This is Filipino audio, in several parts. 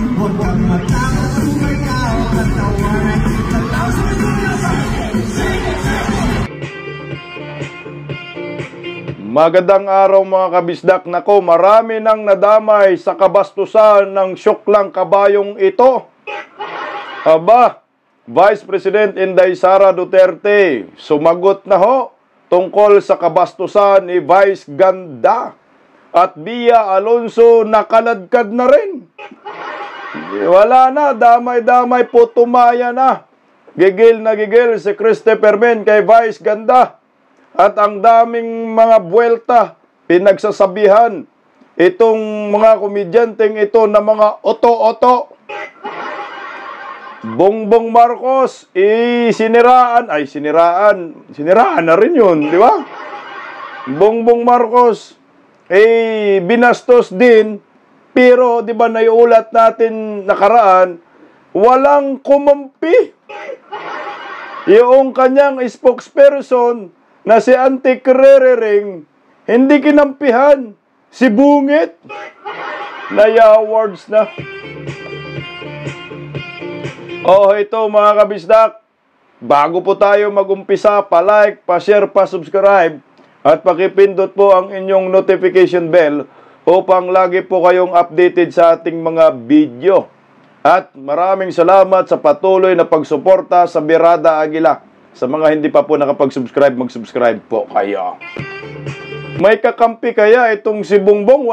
Huwag kang matakot, sumayaw, katawanan, tataw sa Magandang araw mga kabisdak. Nako, marami nang nadamay sa kabastusan ng syuklang kabayong ito. Aba, Vice President Inday Sara Duterte sumagot na ho tungkol sa kabastusan ni Vice Ganda. At Bia Alonso nakaladkad na rin. Wala na, damay-damay po, tumaya na. Gigil na gigil si Christopher Men kay Vice Ganda. At ang daming mga buwelta, pinagsasabihan itong mga komedyanteng ito na mga oto-oto. Bongbong Marcos, siniraan na rin yun, di ba? Bongbong Marcos, binastos din, pero di ba naiulat natin nakaraan, walang kumampi. Yung kanyang spokesperson, na si Auntie Kererering, hindi kinampihan. Si Bungit, naya-awards na. Oh, ito mga kabisdak, bago po tayo mag-umpisa, pa-like, pa-share, pa-subscribe, at pakipindot po ang inyong notification bell upang lagi po kayong updated sa ating mga video. At maraming salamat sa patuloy na pagsuporta sa Birada Aguila. Sa mga hindi pa po nakapag-subscribe, mag-subscribe po kayo. May kakampi kaya itong si Bongbong?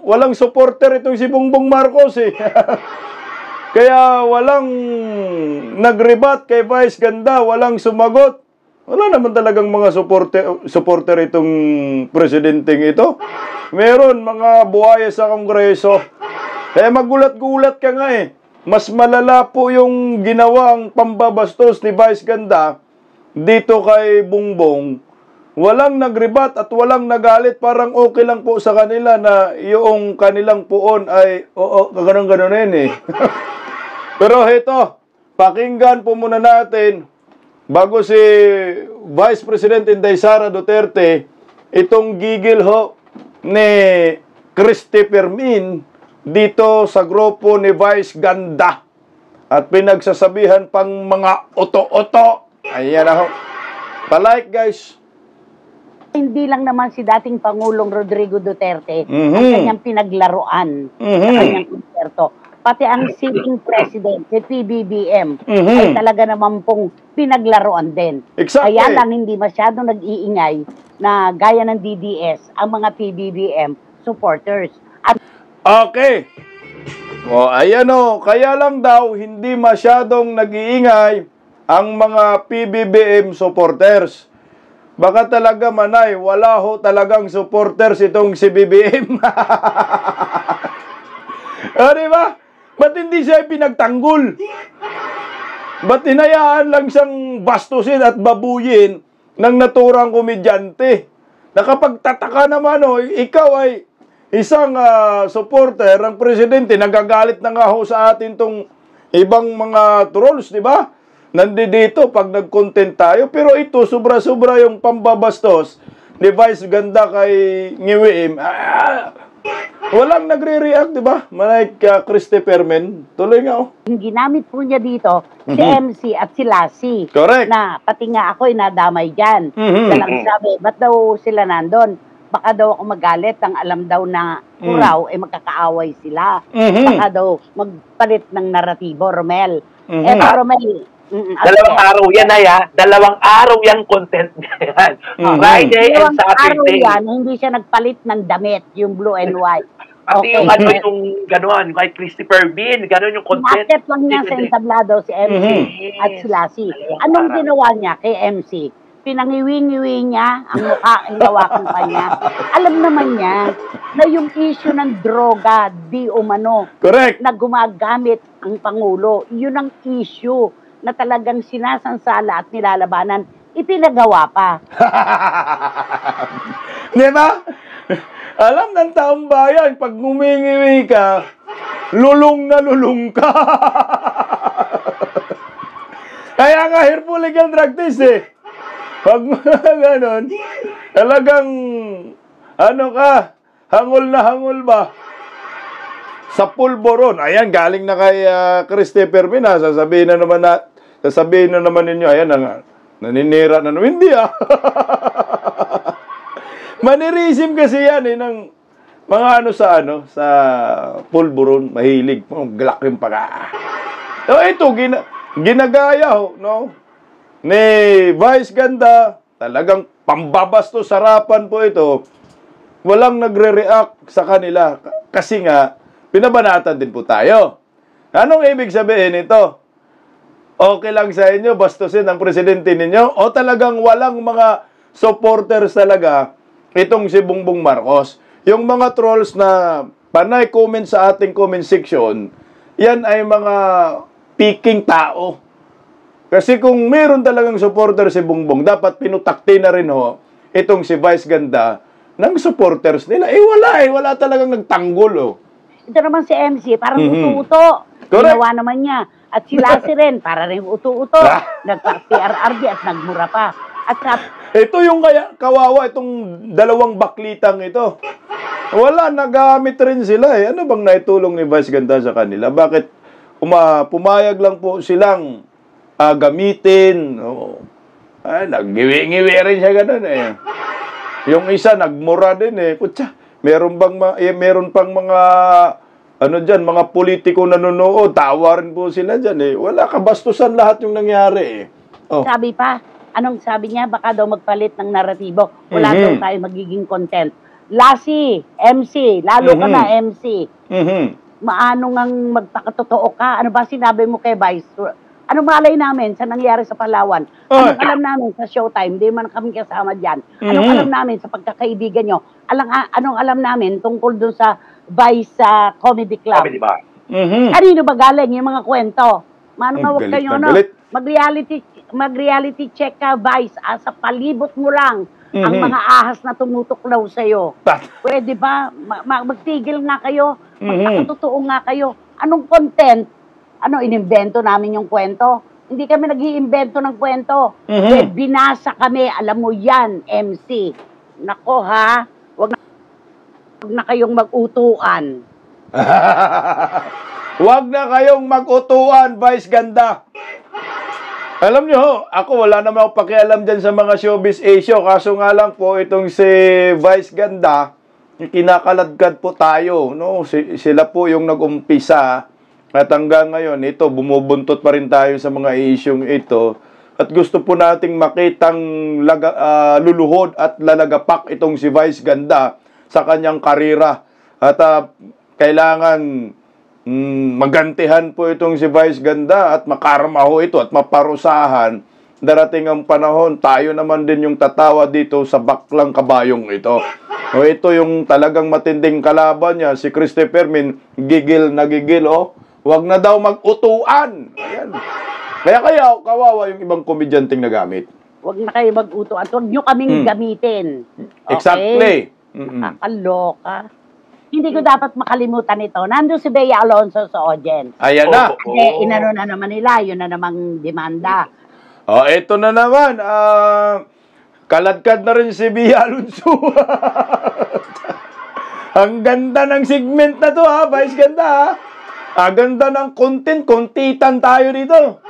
Walang supporter itong si Bongbong Marcos eh. Kaya walang nag-rebat kay Vice Ganda, walang sumagot. Wala naman talagang mga supporter itong presidenteng ito. Meron mga buhaya sa Kongreso. Kaya magulat-gulat ka nga eh. Mas malala po yung ginawang pambabastos ni Vice Ganda dito kay Bongbong. Walang nagrebat at walang nagalit. Parang okay lang po sa kanila na yung kanilang puon ay ganun-ganunin eh. Pero ito, pakinggan po muna natin bago si Vice President Inday Sara Duterte itong gigil ho ni Christopher Min dito sa grupo ni Vice Ganda. At pinagsasabihan pang mga oto-oto. Ayan ako. Pa-like guys. Hindi lang naman si dating Pangulong Rodrigo Duterte ang kanyang pinaglaruan sa kanyang konserto. Pati ang sitting president, si PBBM, ay talaga naman pong pinaglaruan din. Exactly. Kaya lang hindi masyadong nag-iingay na gaya ng DDS ang mga PBBM supporters. At okay. O, ayan o. Kaya lang daw, hindi masyadong nag-iingay ang mga PBBM supporters. Baka talaga manay, wala ho talagang supporters itong si BBM. O, diba? Ba't hindi siya pinagtanggol? Ba't hinayaan lang siyang bastusin at babuyin ng naturang komedyante? Nakapagtataka naman o, ikaw ay isang supporter, ang presidente, nagagalit na nga ho sa atin tong ibang mga trolls, di ba? Nandito pag nag-content tayo, pero ito, sobra-sobra yung pambabastos ni Vice Ganda kay Ngiwim. Walang nagre-react, di ba? Like Christopher Men. Tuloy nga, oh. yung ginamit po niya dito, si MC at si Lassie. Correct. Na pati nga ako'y nadamay dyan. Dalang sabi, ba't daw sila nandun? Baka daw ako magalit, ang alam daw na kuraw, magkakaaway sila. Baka daw magpalit ng naratibo, Romel. Romel, dalawang araw yan ay dalawang araw yung content yan. Friday and Saturday. Yan, hindi siya nagpalit ng damit, yung blue and white. Pati yung yung gano'n, kay Christopher Bean, gano'n yung content. Bakit lang niya sa entablado si MC at si Lassie. Anong ginawa niya kay MC? Pinangiwi-ngiwi niya ang mukha, ang gawakan pa niya. Alam naman niya na yung issue ng droga, di umano, correct, na gumagamit ang Pangulo, yun ang issue na talagang sinasansala at nilalabanan, ipinagawa pa. Di ba? Alam ng taong bayan, pag ngumingiwi ka, lulong na lulong ka. Kaya nga, Harmful Legal Drug Test eh. Pag gano'n, talagang, ano ka, hangul na hangul ba? sa pulboron. Ayan, galing na kay Christopher Mina. Sasabihin na naman ninyo, ayan, naninira na naman. Hindi Manirisim kasi yan ng mga sa pulburon, mahilig. Glak yung pagka. So, ito, ginagaya no? Ni Vice Ganda, talagang pambabastos sarapan po ito. Walang nagre-react sa kanila. Kasi nga, pinabanatan din po tayo. Anong ibig sabihin ito? Okay lang sa inyo, bastusin ang presidente ninyo? O talagang walang mga supporters talaga itong si Bongbong Marcos? Yung mga trolls na panay comment sa ating comment section, yan ay mga piking tao. Kasi kung meron talagang supporter si Bongbong, dapat pinutakti na rin itong si Vice Ganda ng supporters nila. Wala talagang nagtanggol Ito naman si MC, parang uto-uto. Ginawa naman niya. At si Lassie rin, para rin uto-uto. Nagpa-PRRD at nagmura pa. At ito yung kawawa, itong dalawang baklitang ito. Wala, nagamit rin sila Ano bang naitulong ni Vice Ganda sa kanila? Bakit pumayag lang po silang gamitin? Naggiwi-ngiwi rin siya ganun Yung isa, nagmura din Putya, meron pang mga mga politiko nanonood, tawa rin po sila dyan Wala, kabastusan lahat yung nangyari Sabi pa, anong sabi niya? Baka daw magpalit ng naratibo. Wala daw tayo magiging content. Lassie, MC, lalo ka na MC. Maano ngang magpakatotoo ka? Ano ba sinabi mo kay Vice? Ano malay namin sa nangyari sa Palawan? Anong alam namin sa Showtime? Hindi man kami kasama dyan. Anong alam namin sa pagkakaibigan nyo? Anong alam namin tungkol dun sa Vice Comedy Club? Comedy Bar. Kanino ba galing yung mga kwento? Mano nga huwag kayo, mag-reality check ka, Vice. Sa palibot mo lang ang mga ahas na tumutuklaw sa'yo. Pwede ba? Magtigil nga kayo. Magpakatotoo nga kayo. Anong content? Inimbento namin yung kwento? Hindi kami nag-iimbento ng kwento. Binasa kami. Alam mo yan, MC. Nako ha, wag na kayong mag-utuan. Wag na kayong mag-utuan, Vice Ganda. Alam nyo, ako wala naman akong pakialam dyan sa mga showbiz issue. Kaso nga lang po, itong si Vice Ganda, kinakaladkad po tayo. Sila po yung nag-umpisa. At hanggang ngayon, ito, bumubuntot pa rin tayo sa mga isyong ito. At gusto po nating makitang luluhod at lalagapak itong si Vice Ganda sa kanyang karira. At kailangan magantihan po itong si Vice Ganda at makarma ito at maparusahan. Darating ang panahon, tayo naman din yung tatawa dito sa baklang kabayong ito. Ito yung talagang matinding kalaban niya, si Christopher Min, gigil na gigil Huwag na daw mag-utuan. Ayan. Kaya kawawa yung ibang komedyanteng nagamit. Huwag na kayo mag-utuan. Huwag nyo kaming gamitin. Okay? Exactly. Nakakaloka. Hindi ko dapat makalimutan ito. Nandun si Bea Alonso sa audience. Ayan na. Kasi inano na naman nila, yun na namang demanda. Ito na naman. Kaladkad na rin si Bea Alonso. Ang ganda ng segment na to Vice Ganda Ang ganda ng content, kontitan tayo dito.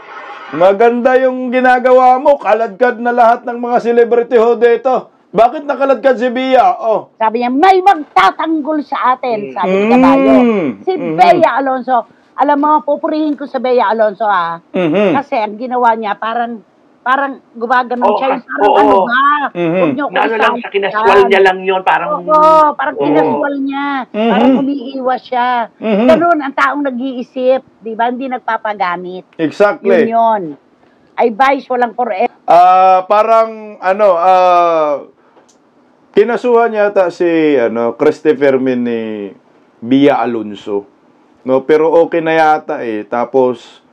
Maganda yung ginagawa mo, kaladkad na lahat ng mga celebrity dito. Bakit nakaladkad si Bea? Sabi niya, may magtatanggol sa atin, sabi ni Caballo. Si Bea Alonso, alam mo, pupurihin ko sa Bea Alonso Kasi ang ginawa niya, parang gumaganon siya. Parang lang, sa kinaswal niya lang yun. Parang kinaswal niya. Parang umiiwas siya. Ganun, ang taong nag-iisip. Di ba? Hindi nagpapagamit. Exactly. Yun. Ay, Vice, walang forever. Kinasuhan yata si Christopher Min ni Bea Alonso. Pero okay na yata Tapos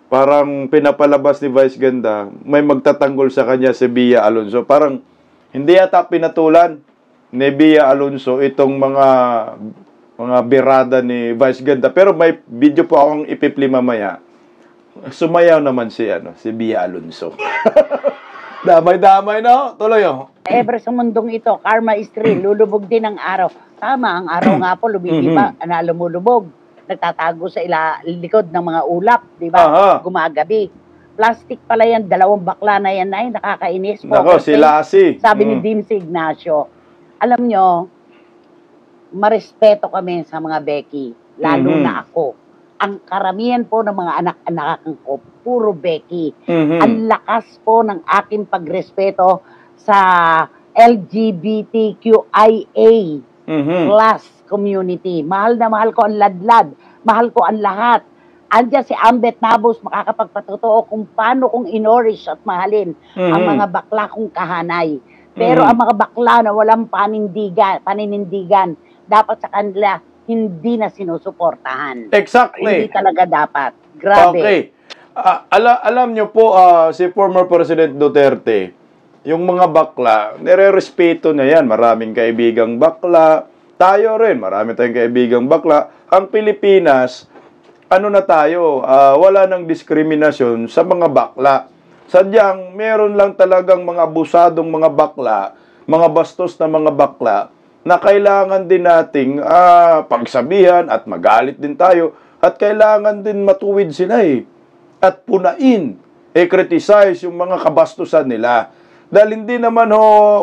parang pinapalabas ni Vice Ganda, may magtatanggol sa kanya si Bea Alonso. Parang hindi yata pinatulan ni Bea Alonso itong mga birada ni Vice Ganda. Pero may video po akong ipipli mamaya. Sumayaw naman si Bea Alonso. Damay-damay na. Tuloy Ever sa mundong ito, karma is real. Lulubog din ang araw. Tama, ang araw nga po, lumulubog. nagtatago sa likod ng mga ulap, di ba? Aha. Gumagabi. Plastic pala yan, 2 bakla na yan ay nakakainis. Nako, si Lassie. Sabi ni Dim si Ignacio, alam nyo, marespeto kami sa mga Becky, lalo na ako. Ang karamihan po ng mga anak-anak ko, puro Becky. Ang lakas po ng aking pagrespeto sa LGBTQIA plus community. Mahal na mahal ko ang ladlad. Mahal ko ang lahat. Andiyan si Ambet Nabos makakapagpatotoo kung paano kong inorish at mahalin ang mga bakla kong kahanay. Pero ang mga bakla na walang paninindigan, dapat sa kanila hindi na sinusuportahan. Exactly. Hindi talaga dapat. Grabe. Okay. Alam nyo po, si former President Duterte, yung mga bakla, nire-respeto na yan. Maraming kaibigang bakla. Tayo rin, marami tayong kaibigang bakla. Ang Pilipinas, ano na tayo, wala nang diskriminasyon sa mga bakla. Sadyang, meron lang talagang mga abusadong mga bakla, mga bastos na mga bakla, na kailangan din nating pagsabihan at magalit din tayo. At kailangan din matuwid sila at punain, criticize yung mga kabastusan nila. Dahil hindi naman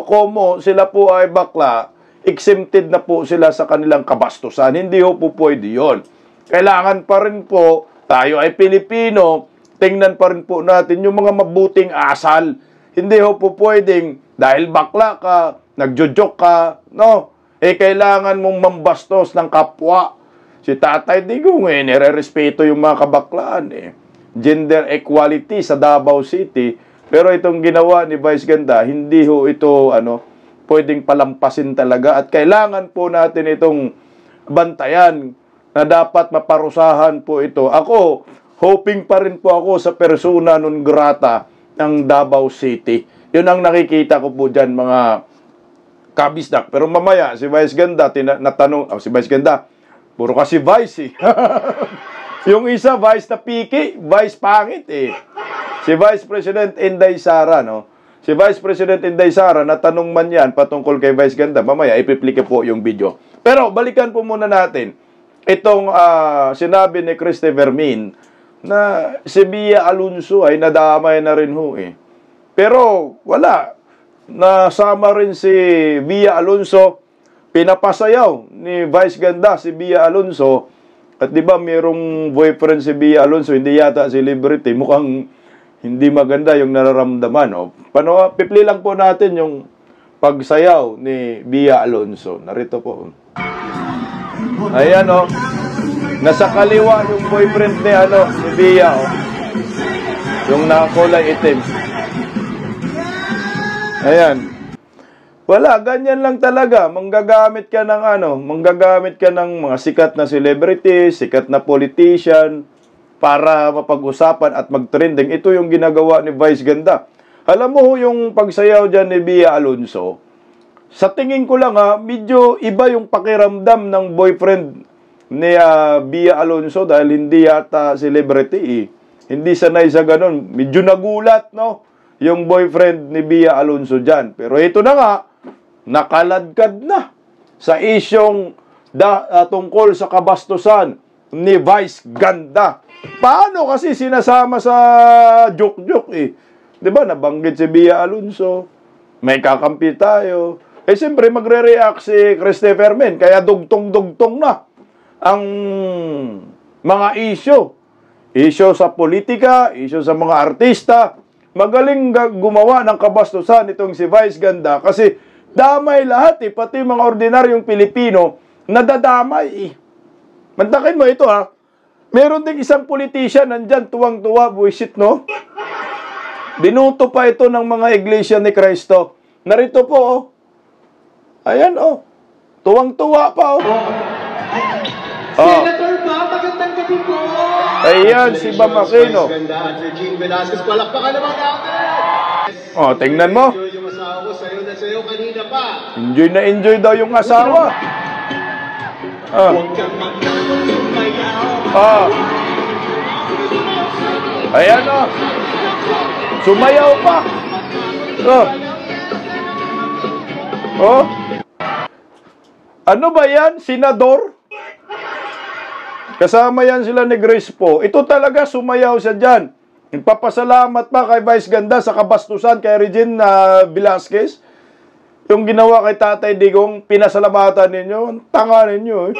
komo sila po ay bakla, exempted na po sila sa kanilang kabastusan. Hindi po pwede yun. Kailangan pa rin po, tayo ay Pilipino, tingnan pa rin po natin yung mga mabuting asal. Hindi po pwedeng, dahil bakla ka, nagjojoke ka, no? Kailangan mong mambastos ng kapwa. Si Tatay Digong, nire-respeto yung mga kabaklaan, Gender equality sa Davao City. Pero itong ginawa ni Vice Ganda, hindi ito, pwedeng palampasin talaga. At kailangan po natin itong bantayan na dapat maparusahan po ito. Ako, hoping pa rin po ako sa persona non grata ng Davao City. Yun ang nakikita ko po dyan, mga kabisdak. Pero mamaya, si Vice Ganda, natanong, si Vice Ganda, puro kasi Vice Yung isa, Vice na piki, Vice pangit Si Vice President Inday Sara, Si Vice President Inday Sara, natanong man yan patungkol kay Vice Ganda. Mamaya, ipiplike po yung video. Pero, balikan po muna natin itong sinabi ni Christopher Min na si Bia Alonso ay nadamay na rin Pero wala. Nasama rin si Bia Alonso. Pinapasayaw ni Vice Ganda si Bia Alonso. At di ba mayroong boyfriend si Bia Alonso, hindi yata si Liberty. Mukhang hindi maganda yung nararamdaman. Pipli lang po natin yung pagsayaw ni Bia Alonso. Narito po. Ayan nasa kaliwa yung boyfriend ni ni Bia yung nakakulay itim. Ayan. Wala, ganyan lang talaga. Manggagamit ka ng mga sikat na celebrity, sikat na politician para mapag-usapan at mag-trending. Ito yung ginagawa ni Vice Ganda. Alam mo yung pagsayaw dyan ni Bia Alonso, sa tingin ko lang medyo iba yung pakiramdam ng boyfriend ni Bia Alonso dahil hindi yata celebrity Hindi sanay sa ganun. Medyo nagulat, yung boyfriend ni Bia Alonso dyan. Pero ito na nga, nakaladkad na sa isyong tungkol sa kabastusan ni Vice Ganda. Paano kasi sinasama sa joke-joke Diba, nabanggit si Bia Alonso, may kakampi tayo. Siyempre, magre-react si Christopher Min, kaya dugtong-dugtong na ang mga isyo. Isyo sa politika, isyo sa mga artista. Magaling gumawa ng kabastusan itong si Vice Ganda kasi damay lahat pati mga ordinaryong Pilipino nadadamay Mantakin mo ito Meron ding isang politician nandyan, tuwang-tuwa, buwisit Binuto pa ito ng mga iglesia ni Cristo. Narito po, Ayan, tuwang-tuwa pa, Senator Ba, magandang gabi po. Ayan, si Bam Aquino. Ganda at Regine Velasquez, palakpakan naman natin. Tingnan mo. Enjoy yung asawa ko, sayo na sayo kanina pa. Enjoy na enjoy daw yung asawa. Huwag kang magsumayaw. Ayan, sumayaw pa. Ano ba yan, senador? Kasama yan sila ni Grace po. Ito talaga, sumayaw siya dyan. Nagpapasalamat pa kay Vice Ganda sa kabastusan kay Regine Velasquez. Yung ginawa kay Tatay Digong, pinasalamatan ninyo. Ang tanga ninyo eh.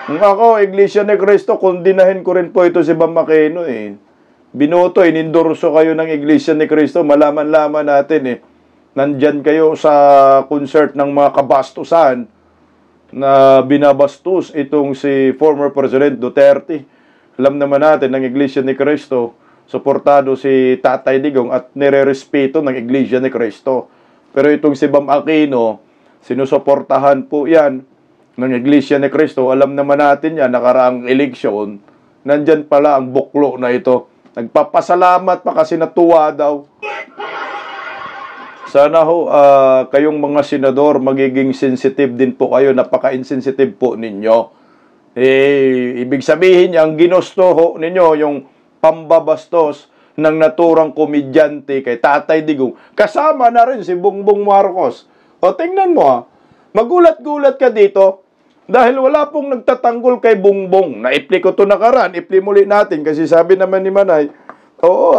Kung ako, Iglesia ni Cristo, kundinahin ko rin po ito si Bam Aquino eh. Binoto, inindorso kayo ng Iglesia ni Cristo. Malaman-laman natin eh. Nandyan kayo sa concert ng mga kabastusan na binabastos itong si former President Duterte. Alam naman natin ng Iglesia ni Cristo, suportado si Tatay Digong at nire-respeto ng Iglesia ni Cristo. Pero itong si Bam Aquino, sinusuportahan po yan ng Iglesia ni Cristo. Alam naman natin yan, nakaraang eleksyon, nandyan pala ang buklo na ito. Nagpapasalamat pa kasi natuwa daw. Sana ho, kayong mga senador, magiging sensitive din po kayo. Napaka-insensitive po ninyo. Ibig sabihin niya, ang ginusto ho ninyo, yung pambabastos ng naturang komedyante kay Tatay Digong. Kasama na rin si Bongbong Marcos. O, tingnan mo magulat-gulat ka dito dahil wala pong nagtatanggol kay Bongbong. Naipli ko ito nakaraan, ipli muli natin kasi sabi naman ni Manay, oo,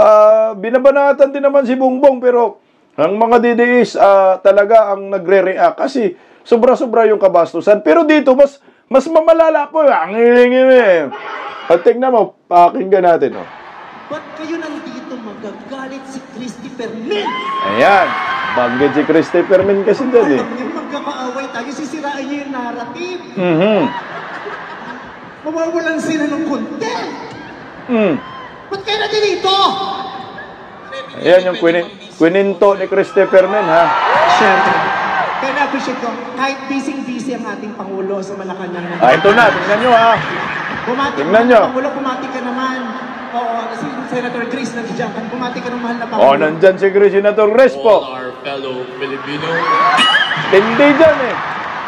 binabanatan din naman si Bongbong pero ang mga DDS talaga ang nagre-react kasi sobra-sobra yung kabastusan. Pero dito, mas mamalala po. Ang hiling-hiling. At tingnan mo, pakinggan natin. Ba't kayo nandito magagalit si Christopher Min? Ayan. Banggit si Christopher Min kasi dyan eh. Alam niyo, magkakaaway tayo, sisirain niyo yung narrative. Mawawalan sila ng content. Ba't kayo nandito? Ayan yung kwininto ni Christopher Min, ha? Siyempre. Kaya na-appreciate ko, kahit busy-busy ang ating Pangulo sa Malacanang. Ito na, tingnan nyo, ha? Tingnan nyo. Pangulo, bumati ka naman. Oo, si Senator Grace nandiyan. Bumati ka ng mahal na Pangulo. Nandyan si Senator Grace po. All our fellow Filipino. Hindi dyan eh.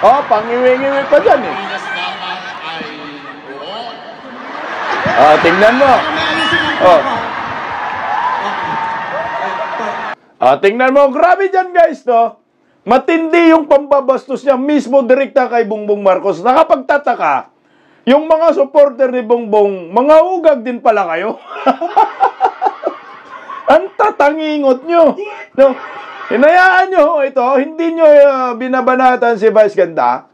Pangiwi-ngiwi pa dyan eh. Pinas dapat ay oo. Tingnan mo. May ayusin lang Oh. po. Tingnan mo, grabe dyan guys, no? Matindi yung pambabastos niya mismo direkta kay Bongbong Marcos. Nakapagtataka, yung mga supporter ni Bongbong, mga ugag din pala kayo. Ang tatangingot nyo. No? Hinayaan nyo ito, hindi nyo binabanatan si Vice Ganda,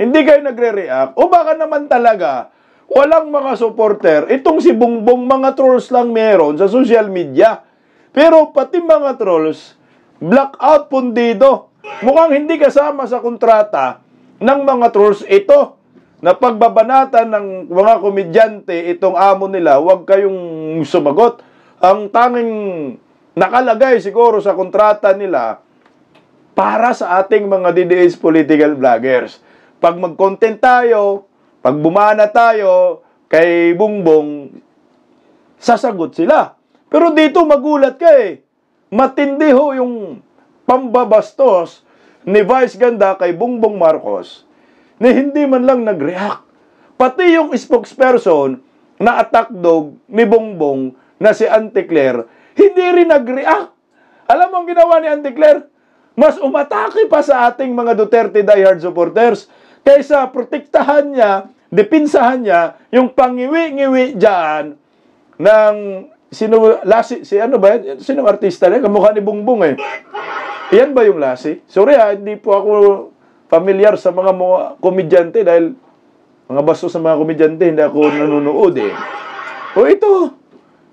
hindi kayo nagre-react, o baka naman talaga, walang mga supporter, itong si Bongbong, mga trolls lang meron sa social media. Pero pati mga trolls, blackout pundido. Mukhang hindi kasama sa kontrata ng mga trolls ito na pagbabanatan ng mga komedyante itong amo nila, huwag kayong sumagot. Ang tanging nakalagay siguro sa kontrata nila para sa ating mga DDS political vloggers. Pag mag-content tayo, pag bumana tayo kay Bongbong, sasagot sila. Pero dito magulat ka eh. Matindi ho yung pambabastos ni Vice Ganda kay Bongbong Marcos na hindi man lang nag-react. Pati yung spokesperson na attack dog ni Bongbong na si Auntie Claire, hindi rin nag-react. Alam mo ang ginawa ni Auntie Claire? Mas umatake pa sa ating mga Duterte diehard supporters kaysa protektahan niya, depinsahan niya yung pangiwi-ngiwi dyan ng sinong artista niya? Kamukha ni Bongbong eh. Yan ba yung Lassie? Sorry hindi po ako familiar sa mga komedyante dahil mga bastos sa mga komedyante, hindi ako nanonood eh. O ito,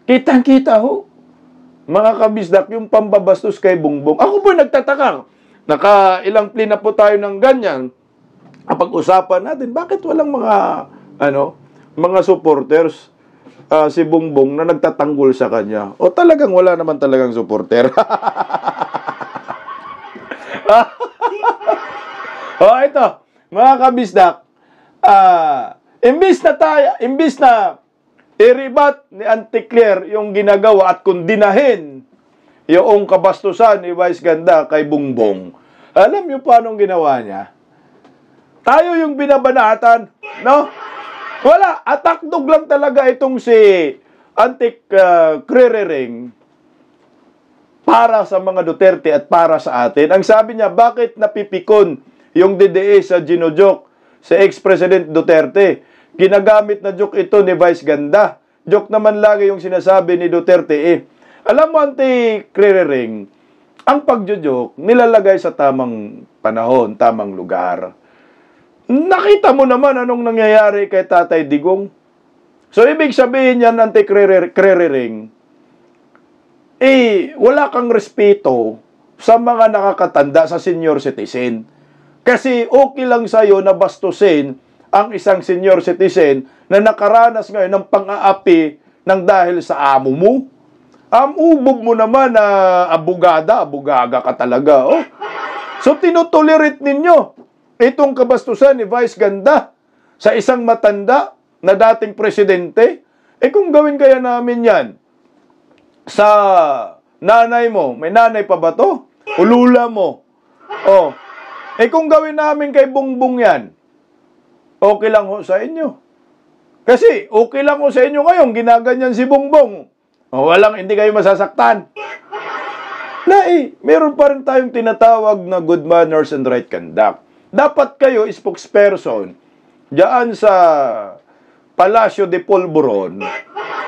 kitang-kita ho. Mga kabisdak, yung pambabastos kay Bongbong. Ako po nagtataka. Naka-ilang play na po tayo ng ganyan. Kapag usapan natin, bakit walang mga supporters si Bongbong na nagtatanggol sa kanya? O talagang wala naman talagang supporter? Ito, mga kabisdak, imbis na iribat ni Auntie Claire yung ginagawa at kundinahin yung kabastusan ni Vice Ganda kay Bongbong. Alam niyo paano ginawa niya? Tayo yung binabanatan, no? Wala, atakdog lang talaga itong si Auntie Claire para sa mga Duterte at para sa atin. Ang sabi niya, bakit napipikon yung DDS sa ginojok sa ex-president Duterte? ginagamit na joke ito ni Vice Ganda. Joke naman lagi yung sinasabi ni Duterte eh. Alam mo, Auntie Kririring, ang pagjo-joke nilalagay sa tamang panahon, tamang lugar. Nakita mo naman anong nangyayari kay Tatay Digong. So, ibig sabihin yan, Auntie Kririring, wala kang respeto sa mga nakakatanda, sa senior citizen. Kasi okay lang sa'yo na bastusin ang isang senior citizen na nakaranas ngayon ng pang-aapi ng dahil sa amo mo. Ubog mo naman na abugaga ka talaga. Oh. So, tinutolerate ninyo itong kabastusan ni Vice Ganda sa isang matanda na dating presidente. Kung gawin kaya namin yan sa nanay mo, may nanay pa ba to? Ulula mo. Oh. Kung gawin namin kay Bongbong yan, okay lang ho sa inyo. Kasi okay lang ho sa inyo ngayon, ginaganyan si Bongbong. Hindi kayo masasaktan. Meron pa rin tayong tinatawag na good manners and right conduct. Dapat kayo, spokesperson, diyan sa Palacio de Polvoron,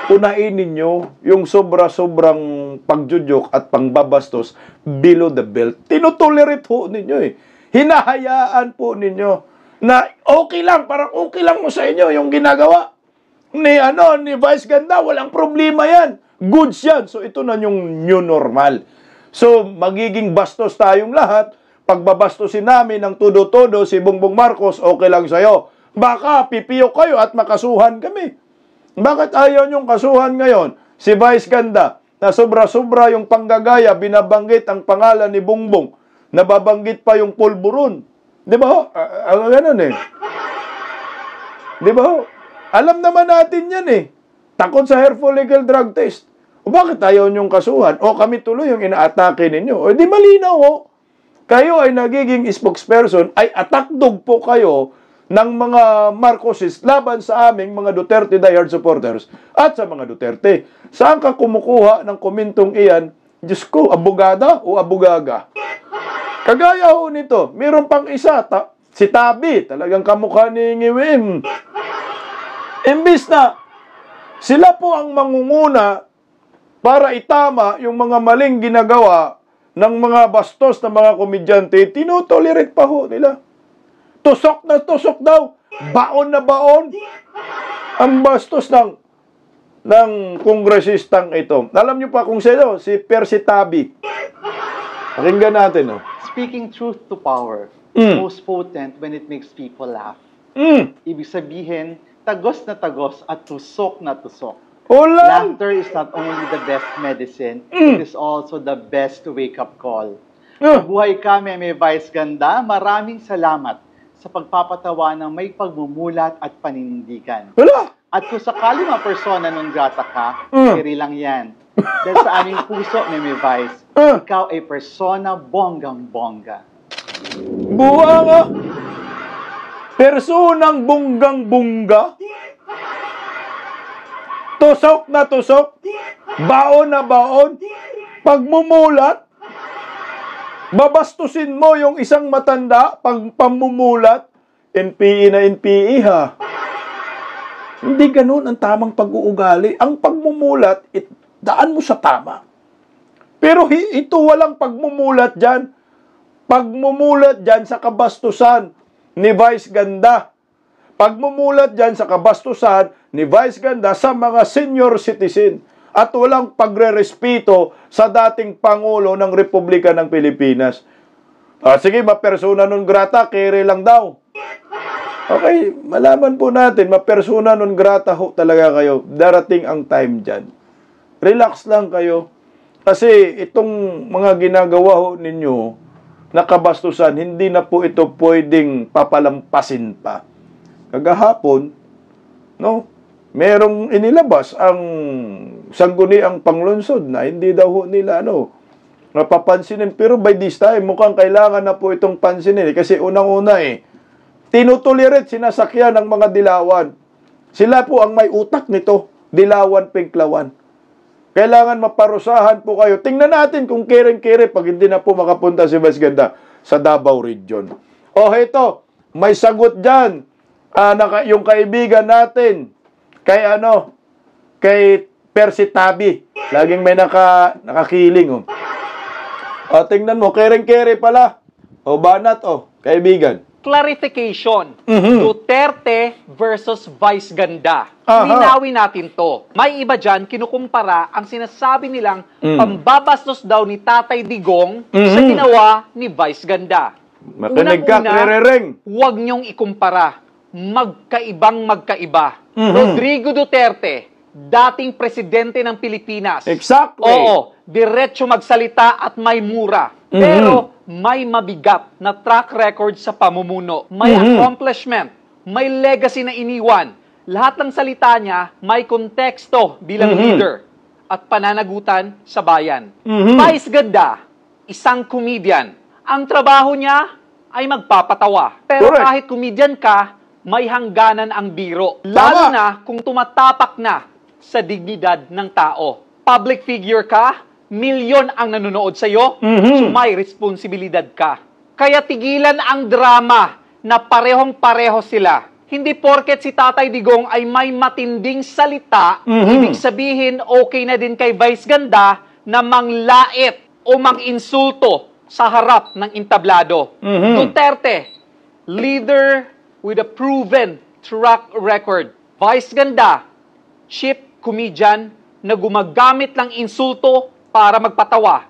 unahin ninyo yung sobra-sobrang pagjujok at pangbabastos below the belt. Tinutolerate ho ninyo eh. Hinahayaan po ninyo na okay lang, parang okay lang mo sa inyo yung ginagawa ni Vice Ganda, walang problema yan. Goods yan. So ito na yung new normal. So magiging bastos tayong lahat. Pagbabastosin namin ng todo-todo si Bongbong Marcos, okay lang sa'yo. Baka pipiyo kayo at makasuhan kami. Bakit ayaw niyong kasuhan ngayon si Vice Ganda na sobra-sobra yung panggagaya, binabanggit ang pangalan ni Bongbong, nababanggit pa yung pulburon? Di ba ho? Ganun eh. Di ba ho? Alam naman natin yan eh. Takot sa hair follicle drug test. O bakit ayaw niyong kasuhan? O kami tuloy yung inaatake ninyo. O di malinaw ho. Kayo ay nagiging spokesperson, ay attack dog po kayo ng mga Marcoses laban sa aming mga Duterte diehard supporters at sa mga Duterte. Saan ka kumukuha ng komintong iyan? Diyos ko, abogada o abugaga? Kagaya ho nito, mayroon pang isa, si Tabi, talagang kamukha ni Ngiwim. Imbis na sila po ang mangunguna para itama yung mga maling ginagawa ng mga bastos na mga komedyante, tinotolerate pa ho nila. Tusok na tusok daw, baon na baon ang bastos ng kongresistang ito. Alam niyo pa kung sino? Si Percy Tabi. Pakinggan natin. Speaking truth to power, most potent when it makes people laugh. Ibig sabihin, tagos na tagos at tusok na tusok. Laughter is not only the best medicine, it is also the best wake-up call. Mabuhay kami, may Vice Ganda. Maraming salamat sa pagpapatawa ng may pagmumulat at paninindigan. At kung sakali mga persona non grata ka, kiri lang yan. Dahil sa aming puso, may Vice, ikaw ay persona bonggang-bongga. Buha nga! Personang bonggang-bongga? Tusok na tusok, baon na baon, pagmumulat, babastusin mo yung isang matanda, pamumulat, NPE na NPE ha. Hindi ganun ang tamang pag-uugali. Ang pagmumulat, daan mo sa tama. Pero ito walang pagmumulat dyan. Pagmumulat dyan sa kabastusan ni Vice Ganda. Pagmumulat dyan sa kabastusan ni Vice Ganda sa mga senior citizen at walang pagre-respeto sa dating Pangulo ng Republika ng Pilipinas. Sige, ma-persona non grata, kere lang daw. Okay, malaman po natin, ma-persona non grata ho talaga kayo. Darating ang time dyan. Relax lang kayo. Kasi itong mga ginagawa ho ninyo na kabastusan, hindi na po ito pwedeng papalampasin pa. Kagahapon, merong inilabas ang sangguniang panglungsod na hindi daw ho nila napapansinin. Pero by this time, mukhang kailangan na po itong pansinin. Kasi unang-una tinutolerate, sinasakyan ng mga dilawan. Sila po ang may utak nito, dilawan, pinklawan. Kailangan maparusahan po kayo. Tingnan natin kung kere-kere pag hindi na po makapunta si Vice Ganda sa Davao Region. Ito, may sagot dyan yung kaibigan natin, kay kay Percy Tabi. Laging may nakakiling, oh. O, tingnan mo, kereng-kere pala. O, banat, kaibigan. Clarification. Duterte versus Vice Ganda. Aha. Linawin natin to. May iba dyan, kinukumpara ang sinasabi nilang pambabastos daw ni Tatay Digong sa ginawa ni Vice Ganda. Makinig ka, kerereng. Huwag niyong ikumpara. Magkaiba. Rodrigo Duterte, dating presidente ng Pilipinas. Exactly. Oo, diretso magsalita at may mura. Pero may mabigat na track record sa pamumuno. May accomplishment. May legacy na iniwan. Lahat ng salita niya may konteksto bilang leader at pananagutan sa bayan. Vice Ganda, isang comedian. Ang trabaho niya ay magpapatawa. Pero Correct. kahit comedian ka, may hangganan ang biro. Lalo na kung tumatapak na sa dignidad ng tao. Public figure ka, milyon ang nanonood sa'yo, so may responsibilidad ka. Kaya tigilan ang drama na parehong-pareho sila. Hindi porket si Tatay Digong ay may matinding salita, ibig sabihin okay na din kay Vice Ganda na manglait o manginsulto sa harap ng entablado. Duterte, leader with a proven track record. Vice Ganda, cheap comedian na gumagamit ng insulto para magpatawa.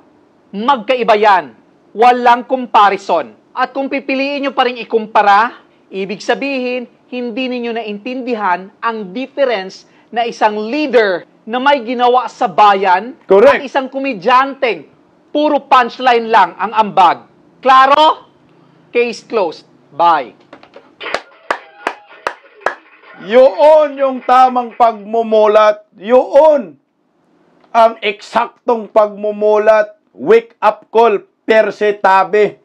Magkaiba yan. Walang comparison. At kung pipiliin nyo pa rin ikumpara, ibig sabihin, hindi ninyo naintindihan ang difference na isang leader na may ginawa sa bayan Correct. at isang komedyanteng puro punchline lang ang ambag. Klaro? Case closed. Bye. Yun yung tamang pagmumulat. Yun ang eksaktong pagmumulat. Wake up call, Percy Tabi.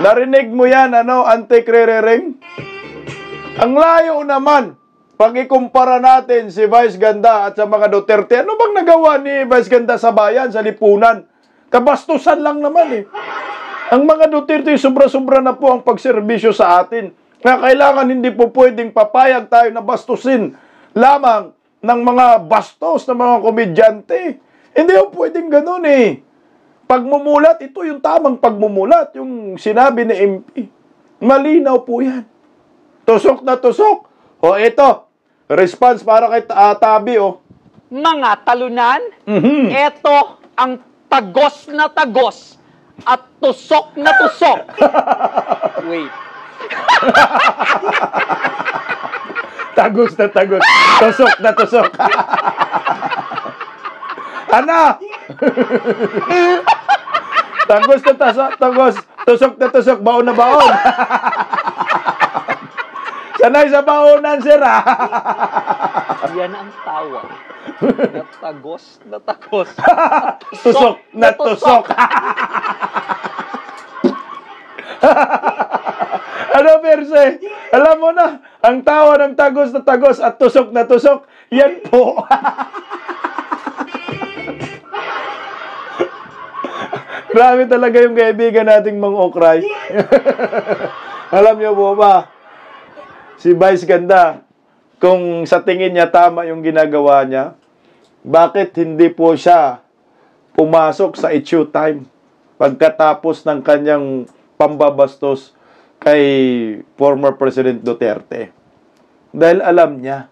Narinig mo yan, Ante-Krerering? Ang layo naman. Pag ikumpara natin si Vice Ganda at sa mga Duterte, ano bang nagawa ni Vice Ganda sa bayan, sa lipunan? Kabastusan lang naman, eh. Ang mga Duterte, sobra-sobra na po ang pagserbisyo sa atin. Na kailangan hindi po pwedeng papayag tayo na bastusin lamang ng mga bastos ng mga komedyante. Hindi po pwedeng ganun, eh. Pagmumulat, ito yung tamang pagmumulat, yung sinabi ni MP. Malinaw po yan. Tusok na tusok. O ito, response para kay Tabi, Mga talunan, eto ang tagos na tagos at tusok na tusok. Wait. Tagos na tagos. Tusok na tusok. Tagos na tagos. Tusok na tusok. Baon na baon. Sanay sa baonan, sir, Yan ang tawa. Natagos na tagos. Tusok na tusok. Perse? Alam mo na, ang tawa ng tagos na tagos at tusok na tusok, yan po. Grabe talaga yung kaibigan nating Mang Okray. Alam niyo po ba, si Vice Ganda, kung sa tingin niya tama yung ginagawa niya, bakit hindi po siya pumasok sa issue time pagkatapos ng kanyang pambabastos kay former President Duterte? Dahil alam niya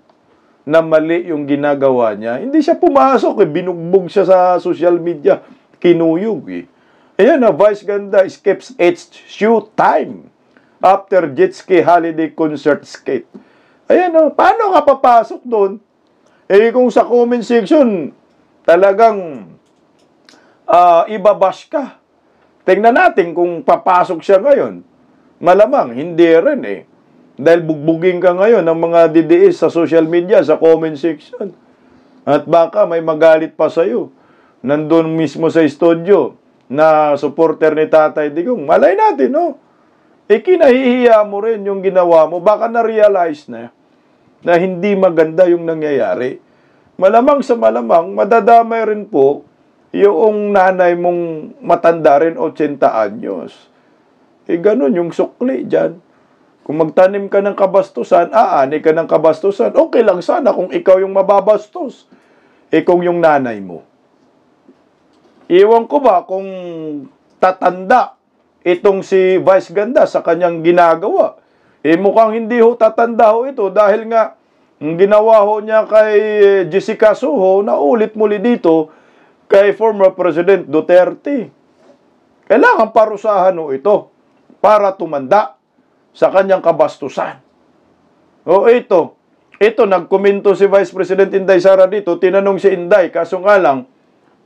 na mali yung ginagawa niya. Hindi siya pumasok, binugbog siya sa social media, kinuyog, Ayan na, Vice Ganda escapes issue time after jet ski holiday concert skate. Ayan paano ka papasok doon? Kung sa comment section, talagang ibabash ka. Tingnan natin kung papasok siya ngayon. Malamang, hindi rin Dahil bugbugin ka ngayon ng mga DDS sa social media, sa comment section. At baka may magalit pa sa'yo. Nandun mismo sa studio na supporter ni Tatay Digong. Malay natin, kinahihiya mo rin yung ginawa mo. Baka na-realize na hindi maganda yung nangyayari. Malamang sa malamang, madadamay rin po yung nanay mong matanda rin, 80 anyos. Ganun yung sukli dyan. Kung magtanim ka ng kabastusan, aani ka ng kabastusan, okay lang sana kung ikaw yung mababastos. Kung yung nanay mo. Iwan ko ba kung tatanda itong si Vice Ganda sa kanyang ginagawa. Mukhang hindi ho tatanda ho ito dahil nga ang ginawa ho niya kay Jessica Soho na ulit muli dito kay former President Duterte. Kailangan parusahan ho ito para tumanda sa kanyang kabastusan. O ito, nagkomento si Vice President Inday Sara dito, tinanong si Inday, kaso nga lang,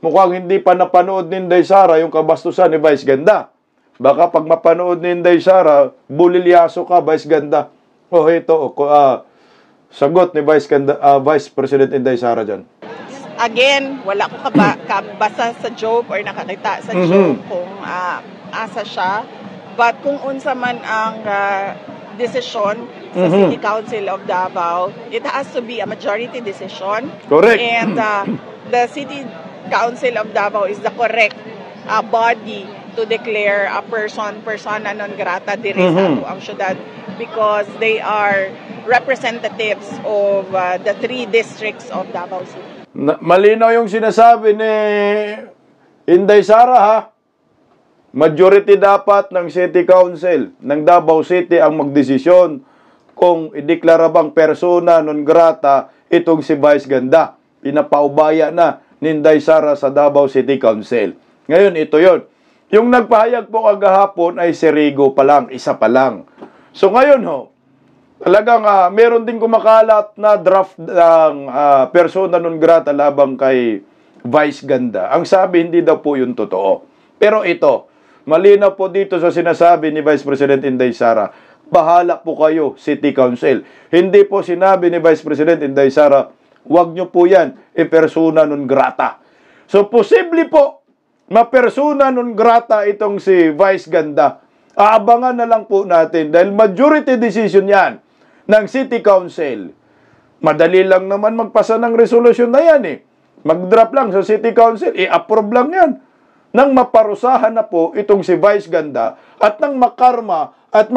mukhang hindi pa napanood ni Inday Sara yung kabastusan ni Vice Ganda. Baka pag mapanood ni Inday Sara, bulilyaso ka, Vice Ganda. O ito, sagot ni Vice President Inday Sara dyan. Again, wala ko kabasa sa joke or nakakita sa joke kung asa siya. But kung unsa man ang decision sa City Council of Davao, it has to be a majority decision. Correct. And the City Council of Davao is the correct body to declare a persona non grata diri sa ang syudad because they are representatives of the 3 districts of Davao City. Malinaw yung sinasabi ni Inday Sara, ha? Majority dapat ng City Council ng Davao City ang magdesisyon kung ideklara bang persona non grata itong si Vice Ganda. Pinapaubaya na ni Inday Sara sa Davao City Council. Ngayon, ito yon. Yung nagpahayag po kagahapon ay si Rigo pa lang, isa pa lang. So ngayon talagang meron din kumakalat na draft ng persona non grata labang kay Vice Ganda. Ang sabi, hindi daw po yun totoo. Pero ito, malinaw po dito sa sinasabi ni Vice President Inday Sara, bahala po kayo, City Council. Hindi po sinabi ni Vice President Inday Sara, wag nyo po yan, persona non grata. So, posible po, ma-persona non grata itong si Vice Ganda. Aabangan na lang po natin dahil majority decision yan ng City Council. Madali lang naman magpasa ng resolusyon na yan Mag-drop lang sa City Council, i-approve lang yan. Nang maparusahan na po itong si Vice Ganda at nang makarma at